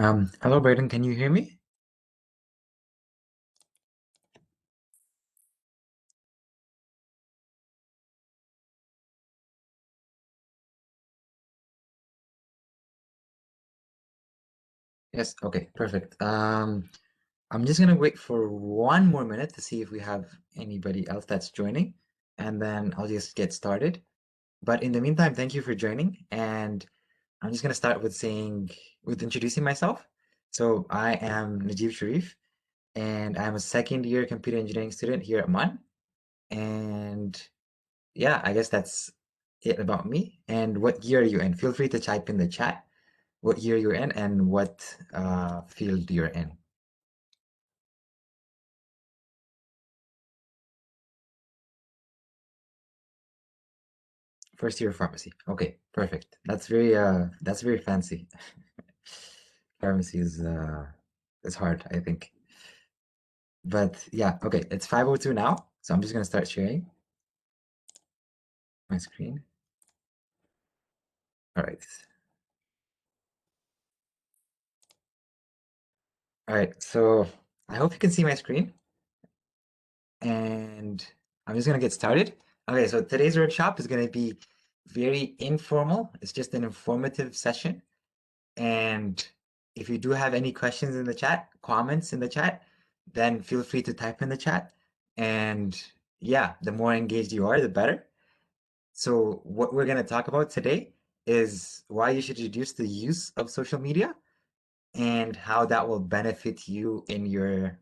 Hello, Braden. Can you hear me? Yes. Okay. Perfect. I'm just gonna wait for one more minute to see if we have anybody else that's joining, and then I'll just get started. But in the meantime, thank you for joining, and I'm just gonna start with introducing myself. So I am Najib Sharif, and I'm a second year computer engineering student here at MUN. And yeah, I guess that's it about me. And what year are you in? Feel free to type in the chat what year you're in and what field you're in. First year of pharmacy. Okay, perfect. That's very fancy. Pharmacy is hard, I think. But yeah, okay, it's 5:02 now, so I'm just gonna start sharing my screen. All right. All right, so I hope you can see my screen, and I'm just gonna get started. Okay, so today's workshop is gonna be very informal. It's just an informative session. And if you do have any questions in the chat, comments in the chat, then feel free to type in the chat. And yeah, the more engaged you are, the better. So what we're going to talk about today is why you should reduce the use of social media and how that will benefit you in your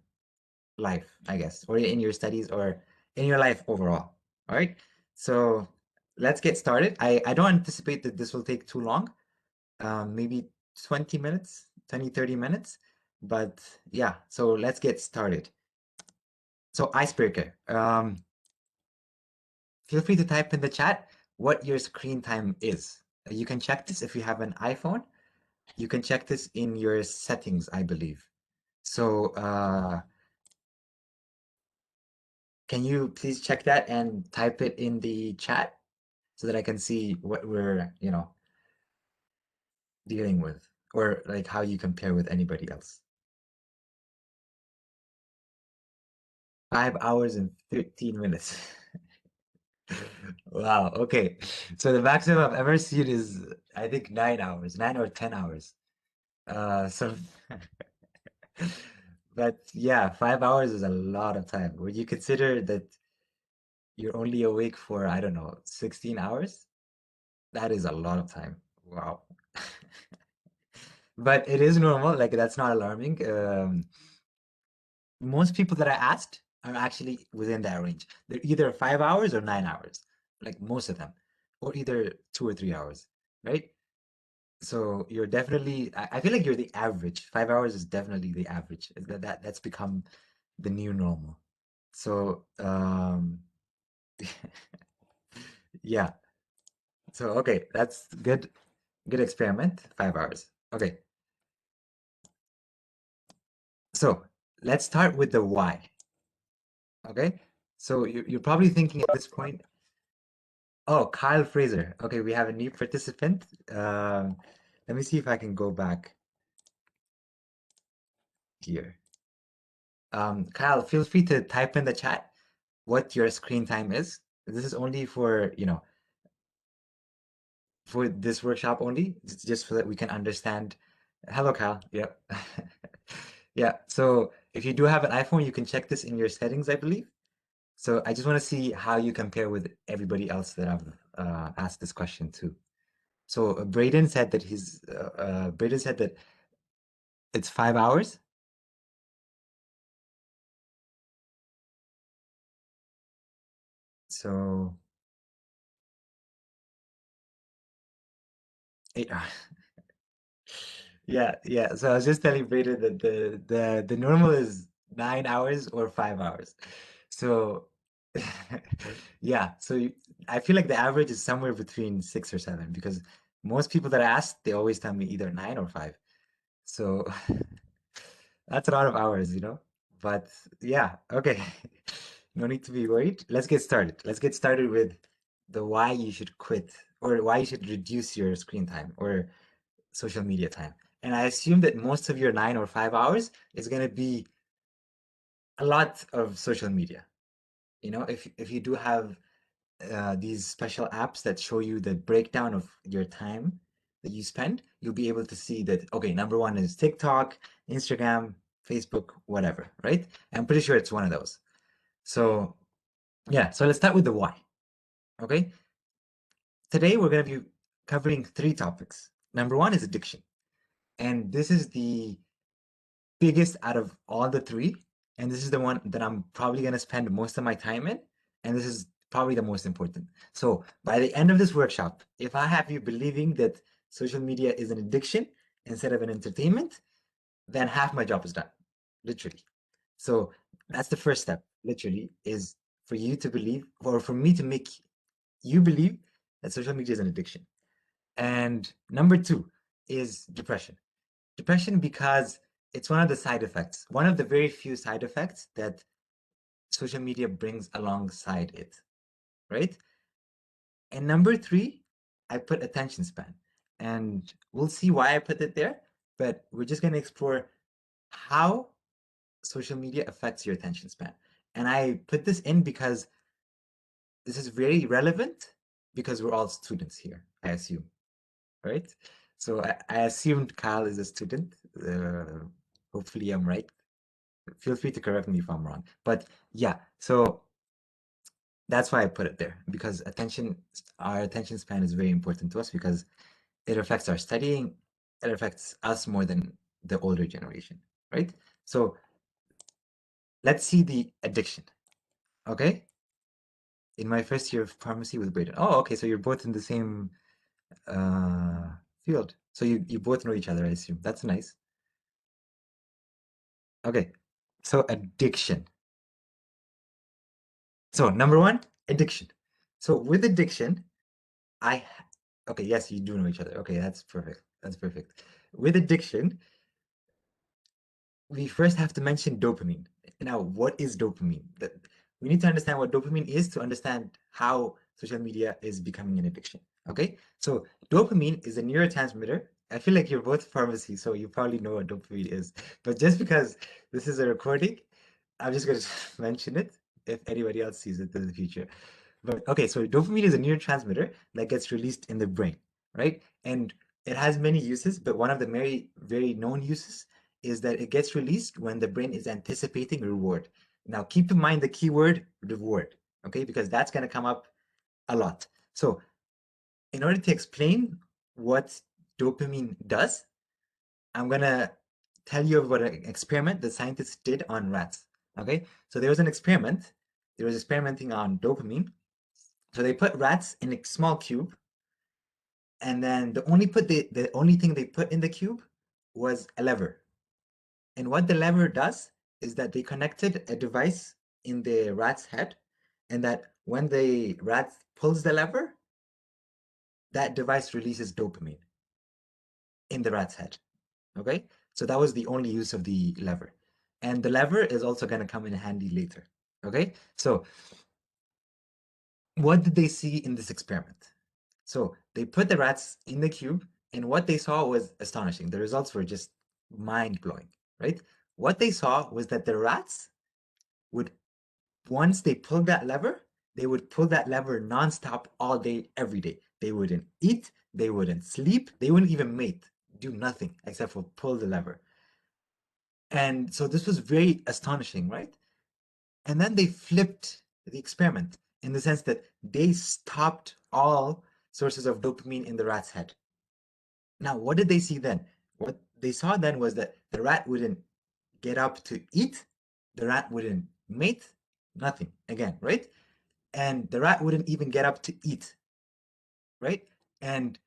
life, I guess, or in your studies or in your life overall. All right. So let's get started. I don't anticipate that this will take too long, maybe 20 minutes, 20, 30 minutes. But yeah, so let's get started. So Icebreaker, feel free to type in the chat what your screen time is. You can check this if you have an iPhone. You can check this in your settings, I believe. So can you please check that and type it in the chat so that I can see what we're, dealing with or like how you compare with anybody else. 5 hours and 13 minutes. Wow. Okay. So the maximum I've ever seen is, I think, 9 hours, 9 or 10 hours. So, but yeah, 5 hours is a lot of time. Would you consider that you're only awake for, I don't know, 16 hours? That is a lot of time. Wow. But it is normal. Like, that's not alarming. Most people that I asked are actually within that range. They're either 5 hours or 9 hours, like most of them, or either 2 or 3 hours, right? So you're definitely, I feel like you're the average. 5 hours is definitely the average. That's become the new normal. So yeah. So okay, that's good. Good experiment. 5 hours. Okay. So let's start with the why. Okay. So you're probably thinking at this point, oh, Kyle Fraser. Okay, we have a new participant. Let me see if I can go back here. Kyle, feel free to type in the chat what your screen time is. This is only for, for this workshop only, just so that we can understand. Hello, Kyle. Yep. Yeah. So if you do have an iPhone, you can check this in your settings, I believe. So I just want to see how you compare with everybody else that I've asked this question to. So Braden said that it's 5 hours. So 8 hours. Yeah, yeah. So I was just telling Braden that the normal is 9 hours or 5 hours. So yeah, so I feel like the average is somewhere between 6 or 7 because most people that I ask, they always tell me either 9 or 5. So that's a lot of hours. But yeah, okay. No need to be worried. Let's get started. Let's get started with the why you should quit or why you should reduce your screen time or social media time. And I assume that most of your 9 or 5 hours is going to be a lot of social media. You know, if you do have these special apps that show you the breakdown of your time that you spend, you'll be able to see that, okay, number one is TikTok, Instagram, Facebook, whatever, right? I'm pretty sure it's one of those. So, yeah, so let's start with the why, okay? Today we're going to be covering 3 topics. Number one is addiction. And this is the biggest out of all the 3. And this is the one that I'm probably going to spend most of my time in. And this is probably the most important. So by the end of this workshop, if I have you believing that social media is an addiction instead of an entertainment, then half my job is done, literally. So that's the first step, literally, is for you to believe, or for me to make you believe that social media is an addiction. And number 2 is depression. Depression because it's one of the side effects, one of the very few side effects that social media brings alongside it, right? And number 3, I put attention span. And we'll see why I put it there, but we're just going to explore how social media affects your attention span. And I put this in because this is very relevant because we're all students here, I assume, right? So I assumed Kyle is a student. Hopefully, I'm right. Feel free to correct me if I'm wrong. But yeah, so that's why I put it there because our attention span is very important to us because it affects our studying, it affects us more than the older generation, right? So let's see the addiction, okay? In my first year of pharmacy with Braden. Oh, okay, so you're both in the same uh, field. So you both know each other, I assume. That's nice. Okay, so addiction. So number one, addiction. So with addiction, I okay, yes, you do know each other. Okay, that's perfect. That's perfect. With addiction, we first have to mention dopamine. Now, what is dopamine? We need to understand what dopamine is to understand how social media is becoming an addiction. Okay, so dopamine is a neurotransmitter. I feel like you're both pharmacy, so you probably know what dopamine is. But just because this is a recording, I'm just going to mention it if anybody else sees it in the future. But okay, so dopamine is a neurotransmitter that gets released in the brain, right? And it has many uses, but one of the very, very known uses is that it gets released when the brain is anticipating reward. Now, keep in mind the keyword reward, okay? Because that's going to come up a lot. So, in order to explain what dopamine does, I'm going to tell you about an experiment the scientists did on rats, okay? So, there was an experiment. They was experimenting on dopamine. So they put rats in a small cube, and then the only thing they put in the cube was a lever. And what the lever does is that they connected a device in the rat's head, and that when the rat pulls the lever, that device releases dopamine in the rat's head. Okay? So that was the only use of the lever. And the lever is also going to come in handy later. Okay? So what did they see in this experiment? So they put the rats in the cube, and what they saw was astonishing. The results were just mind blowing, right? What they saw was that the rats would, once they pulled that lever, they would pull that lever nonstop all day, every day. They wouldn't eat, they wouldn't sleep, they wouldn't even mate, do nothing except for pull the lever. And so this was very astonishing, right? And then they flipped the experiment in the sense that they stopped all sources of dopamine in the rat's head. Now, what did they see then? What they saw then was that the rat wouldn't get up to eat, the rat wouldn't mate, nothing again, right? And the rat wouldn't even get up to eat, right? And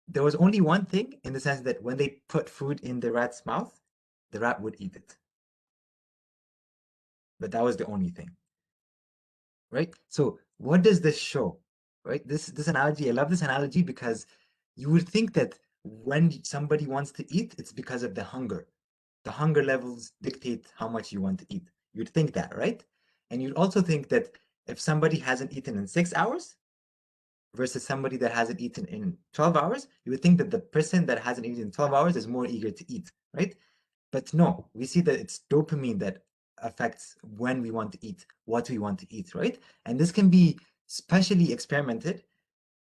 there was only one thing in the sense that when they put food in the rat's mouth, the rat would eat it. But that was the only thing, right? So what does this show, right? This analogy, I love this analogy because you would think that when somebody wants to eat, it's because of the hunger. The hunger levels dictate how much you want to eat. You'd think that, right? And you'd also think that if somebody hasn't eaten in 6 hours, versus somebody that hasn't eaten in 12 hours, you would think that the person that hasn't eaten in 12 hours is more eager to eat, right? But no, we see that it's dopamine that affects when we want to eat, what we want to eat, right? And this can be specially experimented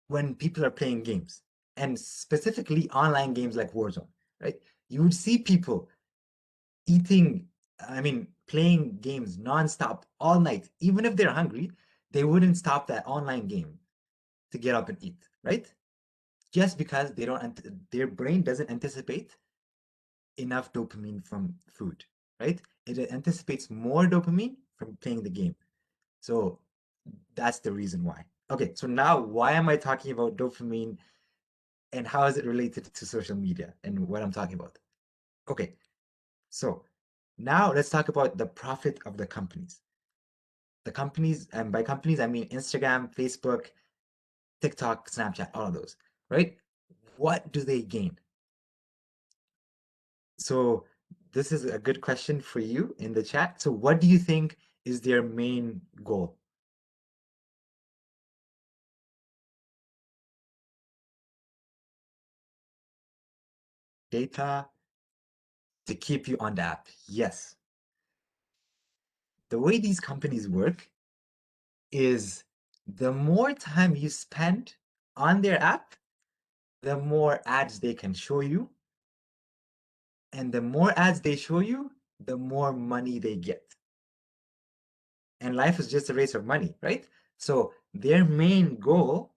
when people are playing games, and specifically online games like Warzone, right? You would see people eating, I mean, playing games nonstop all night. Even if they're hungry, they wouldn't stop that online game to get up and eat, right? Just because they don't, their brain doesn't anticipate enough dopamine from food, right? It anticipates more dopamine from playing the game. So that's the reason why. Okay, so now why am I talking about dopamine and how is it related to social media and what I'm talking about? Okay, so now let's talk about the profit of the companies. The companies, and by companies, I mean Instagram, Facebook, TikTok, Snapchat, all of those, right? What do they gain? So this is a good question for you in the chat. So what do you think is their main goal? Data to keep you on the app. Yes. The way these companies work is the more time you spend on their app, the more ads they can show you. And the more ads they show you, the more money they get. And life is just a race of money, right? So their main goal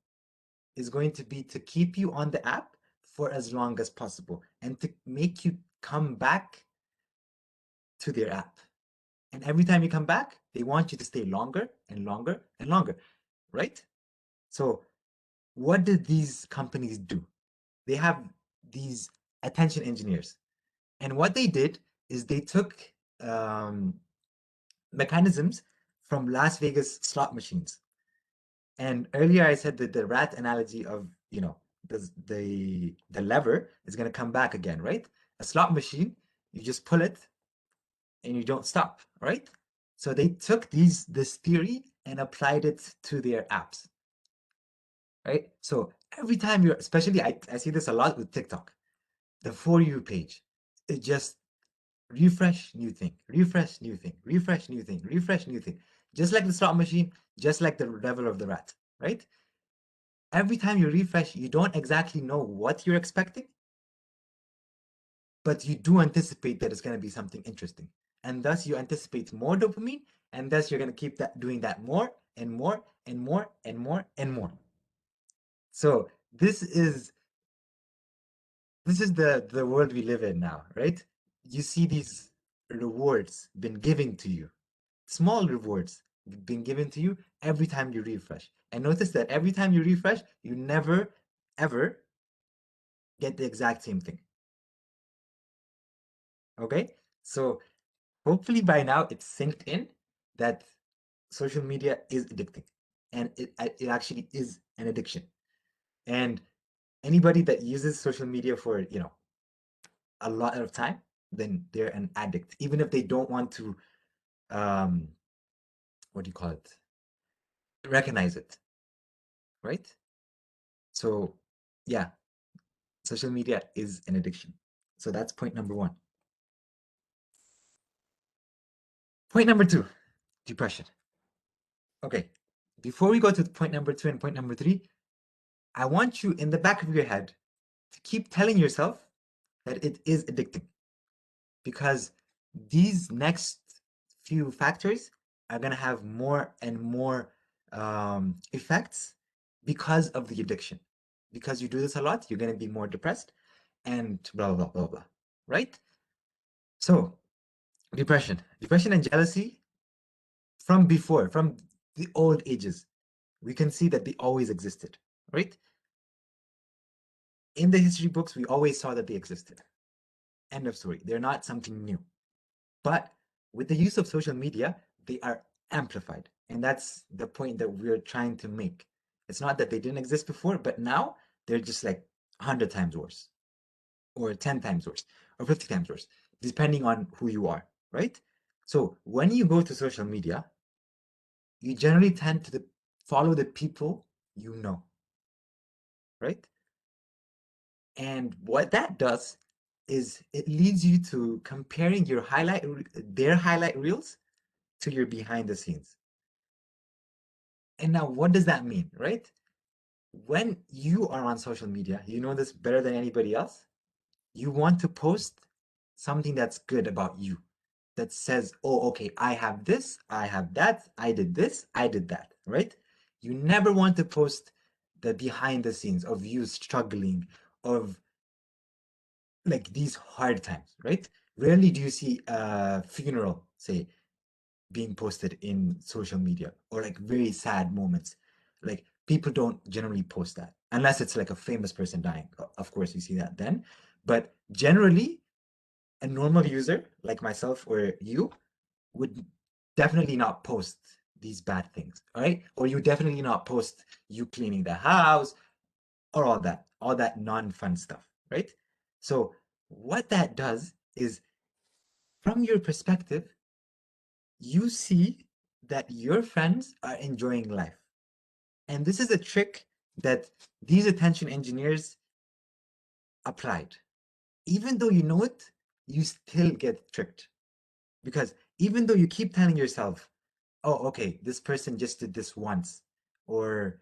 is going to be to keep you on the app for as long as possible and to make you come back to their app. And every time you come back, they want you to stay longer and longer and longer, right? So what did these companies do? They have these attention engineers. And what they did is they took um, mechanisms from Las Vegas slot machines. And earlier I said that the rat analogy of, the lever is going to come back again, right? A slot machine, you just pull it and you don't stop, right? So they took this theory and applied it to their apps, right? So every time you're, especially I see this a lot with TikTok, the For You page, it just refresh new thing, refresh new thing, refresh new thing, refresh new thing. Just like the slot machine, just like the level of the rat, right? Every time you refresh, you don't exactly know what you're expecting, but you do anticipate that it's going to be something interesting. And thus you anticipate more dopamine, and thus you're going to keep that doing that more and more and more and more and more. So this is the world we live in now, right? You see these rewards been given to you, small rewards being given to you every time you refresh. And notice that every time you refresh, you never ever get the exact same thing. Okay? So hopefully by now it's synced in that social media is addicting, and it actually is an addiction. And anybody that uses social media for, a lot of time, then they're an addict, even if they don't want to, um, what do you call it? Recognize it, right? So, yeah, social media is an addiction. So that's point number one. Point number two, depression. Okay, before we go to point number two and point number three, I want you in the back of your head to keep telling yourself that it is addicting, because these next few factors are going to have more and more effects because of the addiction. Because you do this a lot, you're going to be more depressed and blah, blah, blah, blah, right? So, depression and jealousy from before, from the old ages, we can see that they always existed, right? In the history books, we always saw that they existed. End of story. They're not something new. But with the use of social media, they are amplified. And that's the point that we're trying to make. It's not that they didn't exist before, but now they're just like 100 times worse, or 10 times worse, or 50 times worse, depending on who you are, right? So when you go to social media, you generally tend to follow the people you know. right? And what that does is it leads you to comparing their highlight reels to your behind the scenes. And now what does that mean, right? When you are on social media, you know this better than anybody else. You want to post something that's good about you, that says, oh, okay, I have this, I have that, I did this, I did that, right? You never want to post the behind the scenes of you struggling, of like these hard times, right? Rarely do you see a funeral, say, being posted in social media, or like very sad moments. Like people don't generally post that unless it's like a famous person dying. Of course, you see that then. But generally, a normal user like myself or you would definitely not post these bad things, all right? Or you definitely not post you cleaning the house or all that non-fun stuff, right? So what that does is, from your perspective, you see that your friends are enjoying life. And this is a trick that these attention engineers applied. Even though you know it, you still get tricked. Because even though you keep telling yourself, oh, okay, this person just did this once, or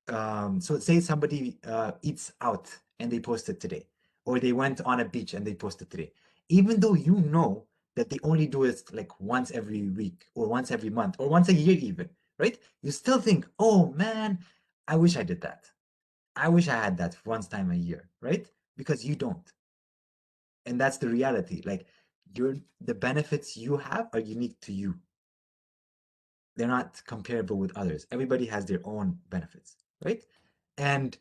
so say somebody eats out and they posted today, or they went on a beach and they posted today. Even though you know that they only do it like once every week, or once every month, or once a year even, right? You still think, oh man, I wish I did that. I wish I had that once time a year, right? Because you don't. And that's the reality. Like the benefits you have are unique to you. They're not comparable with others. Everybody has their own benefits, right? And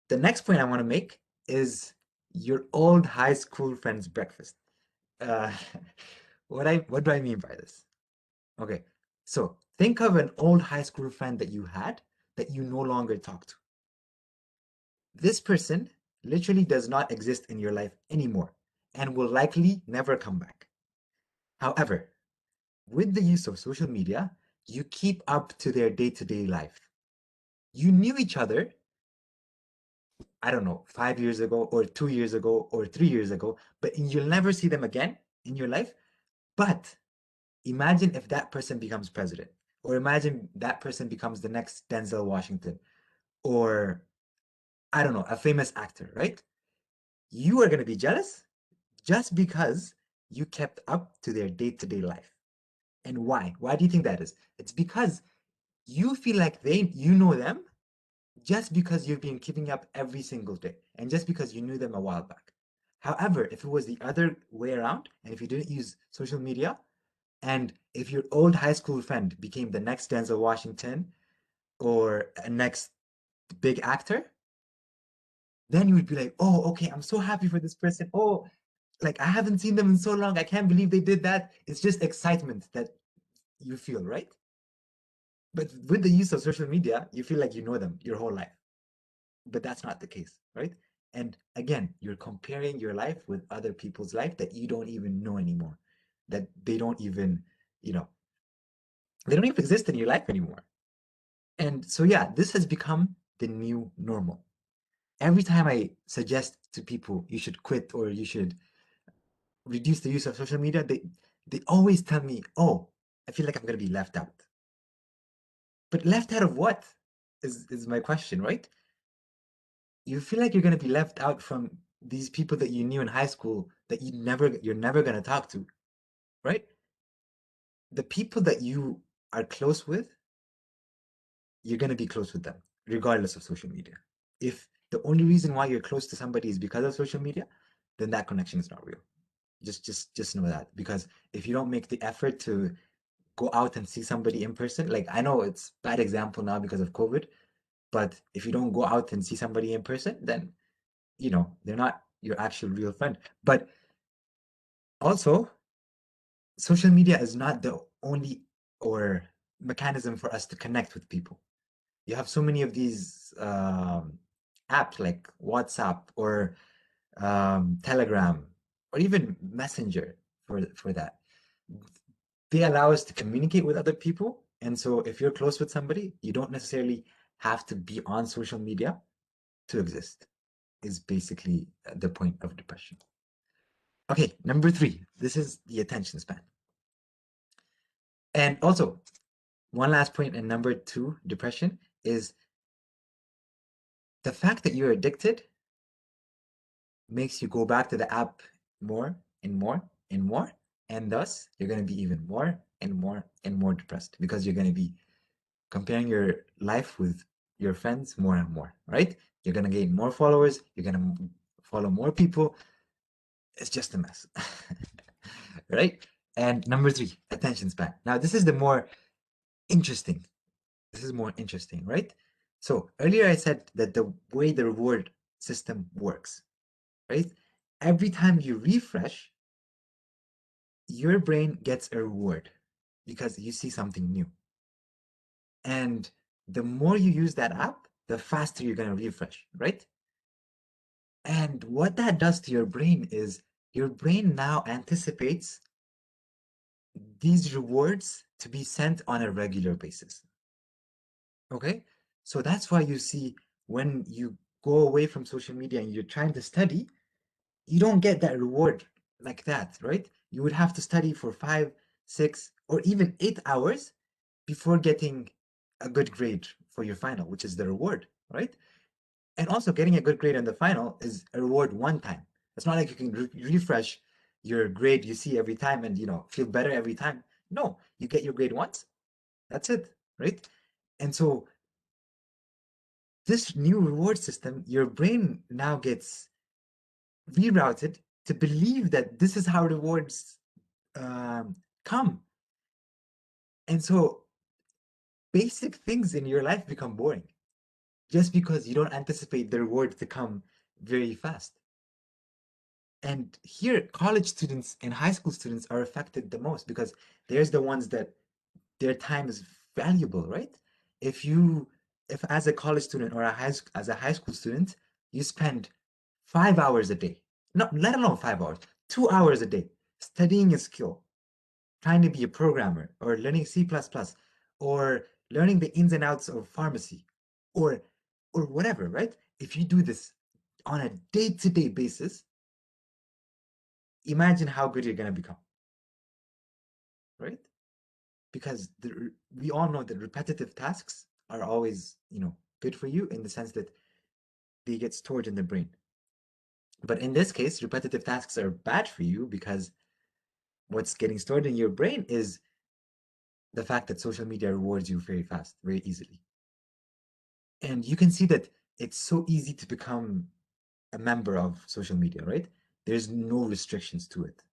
the next point I want to make is your old high school friend's breakfast. Uh, what do I mean by this? Okay, so think of an old high school friend that you had that you no longer talk to. This person literally does not exist in your life anymore and will likely never come back. However, with the use of social media, you keep up to their day-to-day life. You knew each other, I don't know, 5 years ago, or 2 years ago, or 3 years ago, but you'll never see them again in your life. But imagine if that person becomes president, or imagine that person becomes the next Denzel Washington, or I don't know, a famous actor, right? You are going to be jealous just because you kept up to their day-to-day life. And why? Why do you think that is? It's because you feel like you know them just because you've been keeping up every single day, and just because you knew them a while back. However, if it was the other way around, and if you didn't use social media, and if your old high school friend became the next Denzel Washington or a next big actor, then you would be like, oh, okay, I'm so happy for this person. Oh, like I haven't seen them in so long. I can't believe they did that. It's just excitement that you feel, right? But with the use of social media, you feel like you know them your whole life. But that's not the case, right? And again, you're comparing your life with other people's life that you don't even know anymore, that they don't even, you know, they don't even exist in your life anymore. And so, yeah, this has become the new normal. Every time I suggest to people you should quit or you should reduce the use of social media, they always tell me, "Oh, I feel like I'm gonna be left out." But left out of what is my question, right? You feel like you're gonna be left out from these people that you knew in high school that you're never gonna talk to, right? The people that you are close with, you're gonna be close with them, regardless of social media. If the only reason why you're close to somebody is because of social media, then that connection is not real. Just know that. Because if you don't make the effort to go out and see somebody in person, like I know it's bad example now because of COVID, but if you don't go out and see somebody in person, then they're not your actual real friend. But also, social media is not the only or mechanism for us to connect with people. You have so many of these apps like WhatsApp or Telegram or even Messenger for that. They allow us to communicate with other people. And so if you're close with somebody, you don't necessarily have to be on social media. to exist, is basically the point of depression. Okay, number 3, this is the attention span. And also, one last point in number 2, depression, is the fact that you're addicted makes you go back to the app more and more and more, and thus you're going to be even more and more and more depressed because you're going to be comparing your life with your friends more and more, right? You're going to gain more followers, you're going to follow more people. It's just a mess. Right? And number 3, attention span. Now, this is the more interesting. This is more interesting, right? So earlier I said that the way the reward system works, right? Every time you refresh, your brain gets a reward because you see something new. And the more you use that app, the faster you're going to refresh, right? And what that does to your brain is your brain now anticipates these rewards to be sent on a regular basis. Okay? So that's why you see when you go away from social media and you're trying to study, you don't get that reward like that, right? You would have to study for 5, 6, or even 8 hours before getting a good grade for your final, which is the reward, right? And also getting a good grade on the final is a reward one time. It's not like you can refresh your grade you see every time and feel better every time. No, you get your grade once, that's it, right? And so this new reward system, your brain now gets rerouted to believe that this is how rewards come. And so basic things in your life become boring just because you don't anticipate the reward to come very fast. And here, college students and high school students are affected the most because there's the ones that their time is valuable, right? If you, if as a college student or as a high school student, you spend 5 hours a day, not let alone 5 hours, 2 hours a day studying a skill, trying to be a programmer or learning C++ or learning the ins and outs of pharmacy or whatever, right? If you do this on a day-to-day basis, imagine how good you're going to become, right? Because we all know that repetitive tasks are always, good for you in the sense that they get stored in the brain. But in this case, repetitive tasks are bad for you because what's getting stored in your brain is the fact that social media rewards you very fast, very easily. And you can see that it's so easy to become a member of social media, right? There's no restrictions to it.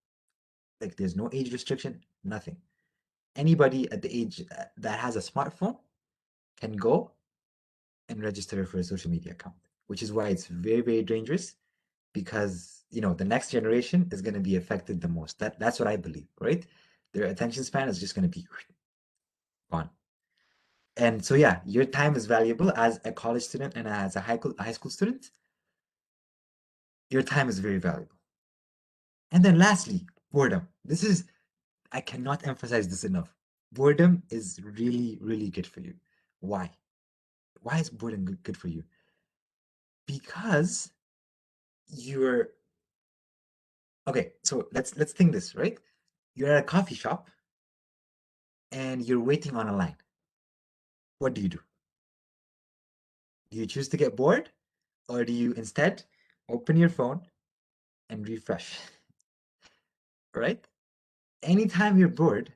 Like there's no age restriction, nothing. Anybody at the age that has a smartphone can go and register for a social media account, which is why it's very, very dangerous because, the next generation is going to be affected the most. That's what I believe, right? Their attention span is just going to be gone. And so, yeah, your time is valuable as a college student and as a high school student. Your time is very valuable. And then lastly, boredom. I cannot emphasize this enough. Boredom is really, really good for you. Why? Why is boredom good for you? Because you're okay. So let's think this, right? You're at a coffee shop and you're waiting on a line. What do you do? Do you choose to get bored, or do you instead open your phone and refresh? Right? Anytime you're bored,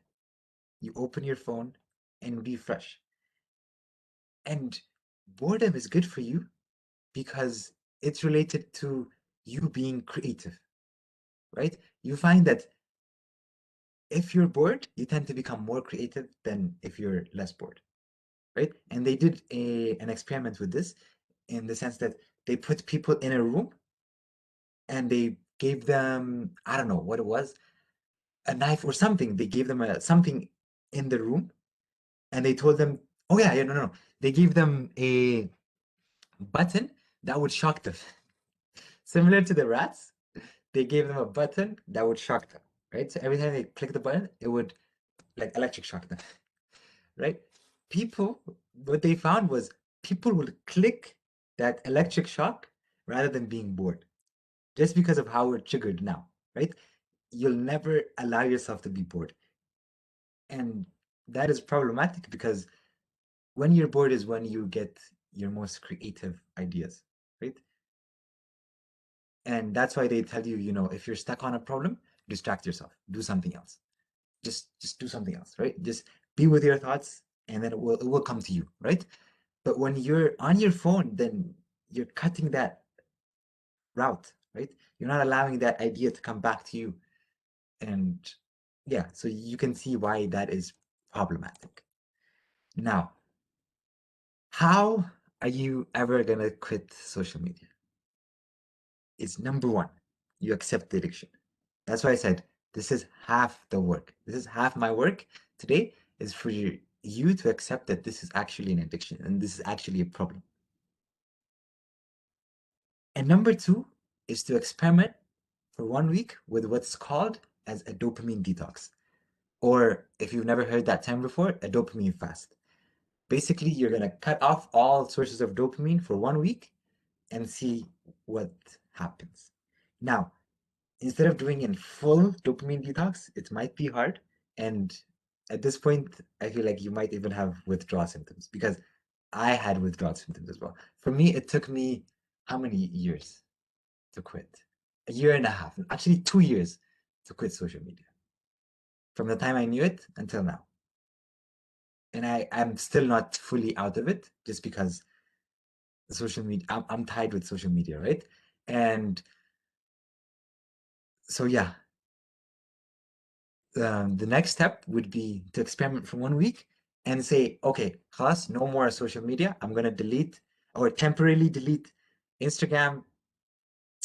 you open your phone and refresh. And boredom is good for you because it's related to you being creative, right? You find that if you're bored, you tend to become more creative than if you're less bored, right? And they did an experiment with this in the sense that they put people in a room and they gave them, I don't know what it was, a knife or something. They gave them something in the room and they told them, oh yeah, no, no. They gave them a button that would shock them. Similar to the rats, they gave them a button that would shock them, right? So every time they click the button, it would like electric shock them, right? People, what they found was people would click that electric shock rather than being bored, just because of how we're triggered now, right? You'll never allow yourself to be bored. And that is problematic because when you're bored is when you get your most creative ideas, right? And that's why they tell you, if you're stuck on a problem, distract yourself, do something else. Just do something else, right? Just be with your thoughts and then it will come to you, right? But when you're on your phone, then you're cutting that route, right? You're not allowing that idea to come back to you. And yeah, so you can see why that is problematic. Now, how are you ever gonna quit social media? It's number one, you accept the addiction. That's why I said this is half the work. This is half my work today is for you to accept that this is actually an addiction and this is actually a problem. And number two is to experiment for 1 week with what's called as a dopamine detox. Or if you've never heard that term before, a dopamine fast. Basically, you're going to cut off all sources of dopamine for 1 week and see what happens. Now, instead of doing a full dopamine detox, it might be hard. And at this point, I feel like you might even have withdrawal symptoms because I had withdrawal symptoms as well. For me, it took me how many years to quit? A year and a half, actually 2 years to quit social media from the time I knew it until now. And I'm still not fully out of it just because social media, I'm tied with social media, right? And so, yeah, the next step would be to experiment for 1 week and say, okay, class, no more social media. I'm going to delete or temporarily delete Instagram,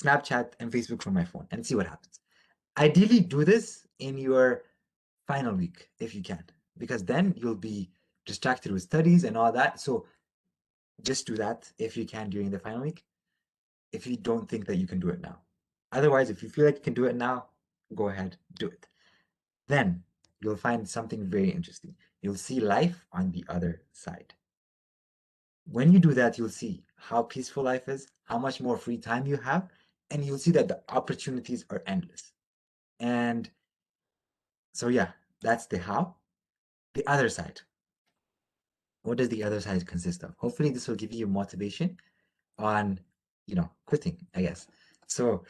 Snapchat, and Facebook from my phone and see what happens. Ideally, do this in your final week if you can, because then you'll be distracted with studies and all that. So just do that if you can during the final week, if you don't think that you can do it now. Otherwise, if you feel like you can do it now, go ahead, do it. Then you'll find something very interesting. You'll see life on the other side. When you do that, you'll see how peaceful life is, how much more free time you have, and you'll see that the opportunities are endless. And so, yeah, that's the how. The other side. What does the other side consist of? Hopefully, this will give you motivation on, quitting, I guess. So,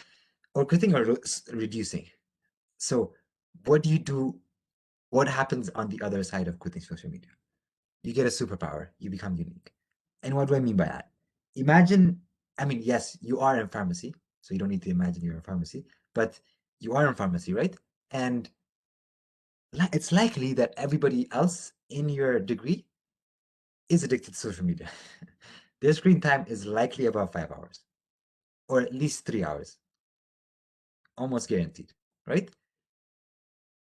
or quitting or reducing. So, what do you do? What happens on the other side of quitting social media? You get a superpower, you become unique. And what do I mean by that? Imagine, I mean, yes, you are in pharmacy, so you don't need to imagine you're in pharmacy, but you are in pharmacy, right? And it's likely that everybody else in your degree is addicted to social media. Their screen time is likely about 5 hours, or at least 3 hours, almost guaranteed, right?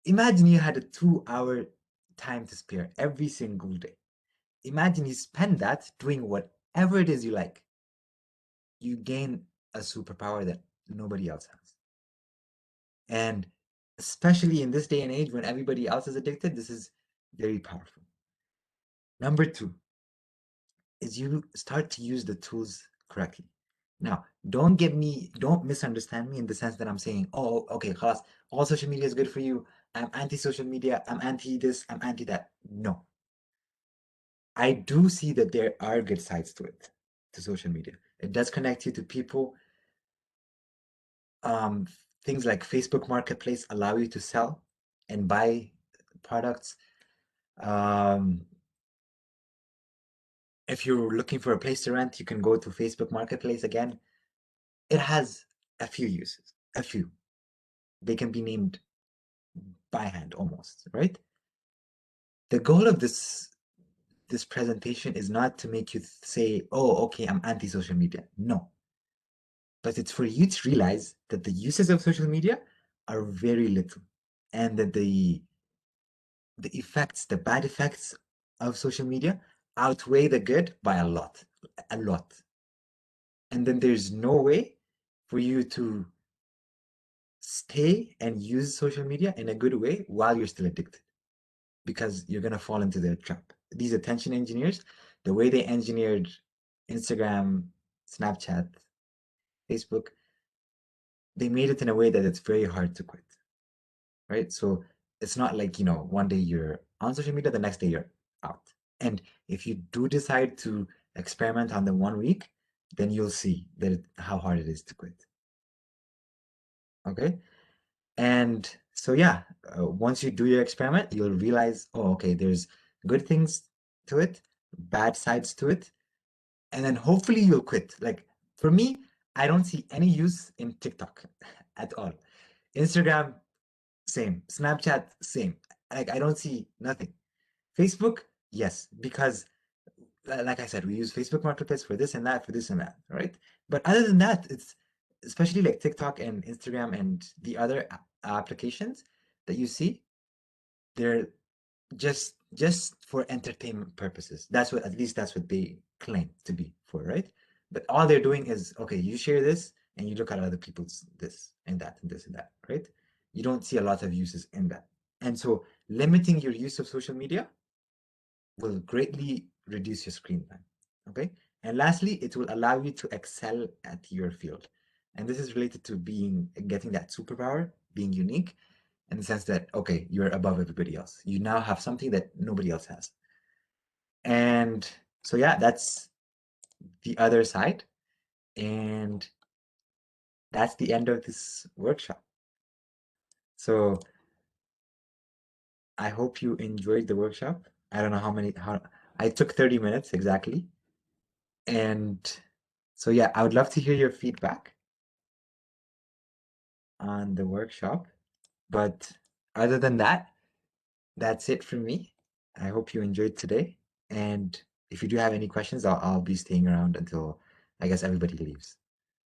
Imagine you had a 2 hour time to spare every single day. Imagine you spend that doing whatever it is you like. You gain a superpower that nobody else has. And especially in this day and age when everybody else is addicted, this is very powerful. Number two is you start to use the tools correctly. Now, don't misunderstand me in the sense that I'm saying, oh, okay, class, all social media is good for you. I'm anti-social media. I'm anti this. I'm anti that. No. I do see that there are good sides to it, to social media. It does connect you to people. Um, Things like Facebook Marketplace allow you to sell and buy products. Um, if you're looking for a place to rent, you can go to Facebook Marketplace again. It has a few uses, a few. They can be named by hand almost, right? The goal of this presentation is not to make you say, oh, okay, I'm anti-social media. No. But it's for you to realize that the uses of social media are very little and that the bad effects of social media outweigh the good by a lot, a lot. And then there's no way for you to stay and use social media in a good way while you're still addicted because you're going to fall into their trap. These attention engineers, the way they engineered Instagram Snapchat, Facebook, they made it in a way that it's very hard to quit, right? So it's not like, one day you're on social media, the next day you're out. And if you do decide to experiment on the 1 week, then you'll see how hard it is to quit. Okay? And so, yeah, once you do your experiment, you'll realize, oh, okay, there's good things to it, bad sides to it, and then hopefully you'll quit. Like for me, I don't see any use in TikTok at all. Instagram, same. Snapchat, same. Like I don't see nothing. Facebook, yes, because like I said, we use Facebook Marketplace for this and that, for this and that, right? But other than that, it's especially like TikTok and Instagram and the other applications that you see, they're just for entertainment purposes. That's what, at least that's what they claim to be for, right? But all they're doing is, okay, you share this and you look at other people's this and that and this and that, right? You don't see a lot of uses in that. And so limiting your use of social media will greatly reduce your screen time. Okay. And lastly, it will allow you to excel at your field. And this is related to getting that superpower, being unique, in the sense that, okay, you're above everybody else. You now have something that nobody else has. And so, yeah, that's the other side. And that's the end of this workshop. So I hope you enjoyed the workshop. I don't know how I took 30 minutes exactly. And so, yeah, I would love to hear your feedback on the workshop. But other than that, that's it from me. I hope you enjoyed today. And if you do have any questions, I'll be staying around until I guess everybody leaves.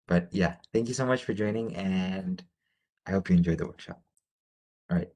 But yeah, thank you so much for joining, and I hope you enjoyed the workshop. All right.